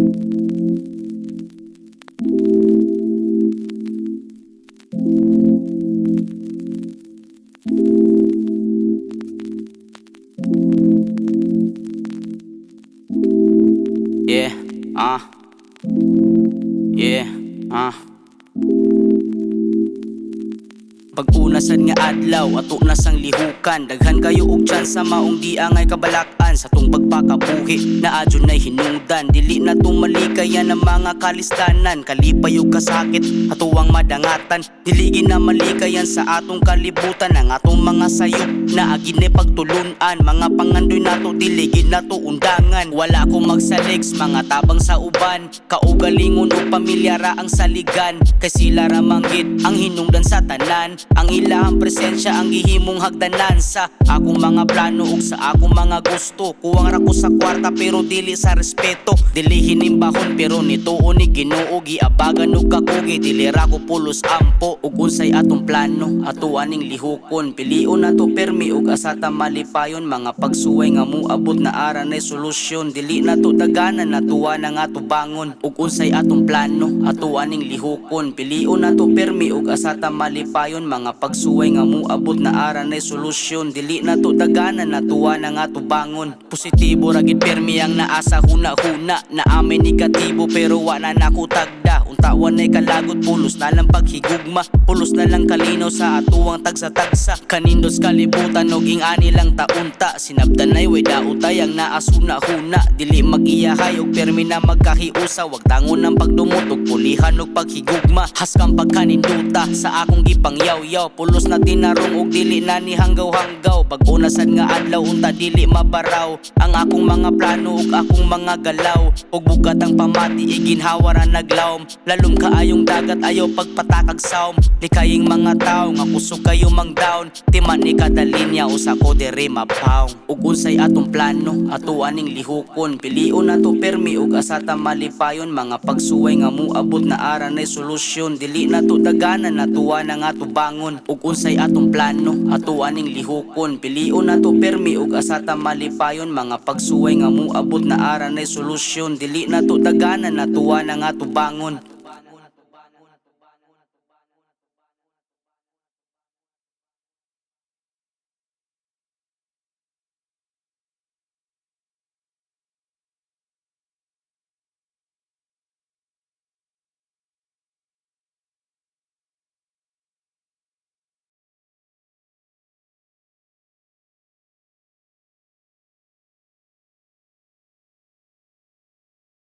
Yeah, yeah, pag-unasan nga adlaw, ato na sang lihukan. Daghan kayo og tsansa maong di angay kabalakan. Sa tong pagpakabuhi, na adyon na'y hinungdan. Dili na tong malikayan ng mga kalistanan. Kalipay og kasakit, atuwang madangatan. Dili ginamaligayan sa atong kalibutan. Ang atong mga sayop, na aginay pagtulunan. Mga pangandoy nato, dili ginato undangan. Wala ko magsaligs, mga tabang sa uban. Kaugalingon o pamilyara ang saligan. Kay sila ramanggit, ang hinungdan sa tanan. Ang ilahang presensya ang gihimong hagdanan. Sa akong mga plano ug sa akong mga gusto. Kuwang ra ko sa kwarta pero dili sa respeto. Dili hinimbahon pero nituo ni Ginoo. Giabagan og kakugi, dili ra ko pulos ampo. Ug unsay atong plano, ato aning lihukon. Pilion nato permi ug asata malipayon. Mga pagsuway nga moabot na ara nay solusyon. Dili nato daganan, natuwa na nga tubangon. Ug unsay atong plano, ato aning lihukon. Pilion nato permi ug asata malipayon. Mga pagsuway nga moabot na ara nay solusyon. Dili nato daganan, natuwa na nga tubangon. Positibo ragid permi ang naasa huna-huna. Naamay negatibo pero wala na ko tagda. Untawan ay kalagot, pulos na lang paghigugma. Pulos na lang kalinaw sa atuwang tagsa-tagsa. Kanindos kalibutan og ingani lang taunta. Sinabdan ay way dautay ang naasuna-huna. Dili mag-iyahay og permi na magkahiusa. Wag tangon ang pagdumot og pulihan og paghigugma. Haskang pagkaninduta sa akong gipangyaw-yaw. Pulos na tinarong og dili na ni hanggaw-hanggaw. Pag-unasan nga adlaw unta dili mabaraw. Ang akong mga plano ug akong mga galaw. Og bugat ang pamati iginhawaran naglawom. Lalom kaayong dagat ayaw pagpatakag saom. Likaying mga tao nga kusog kayo mang down. Timan ni kada linya usa ko diri mapaw. Ug unsay atong plano, ato aning lihukon. Pilion nato permi ug asata malipayon. Mga pagsuway nga moabot na ara nay solusyon. Dili nato daganan, natuwa na nga tubangon. Ug unsay atong plano, ato aning lihukon. Pilion nato permi ug asata malipayon. Mga pagsuway nga moabot na ara nay solusyon. Dili nato daganan, natuwa na nga tubangon.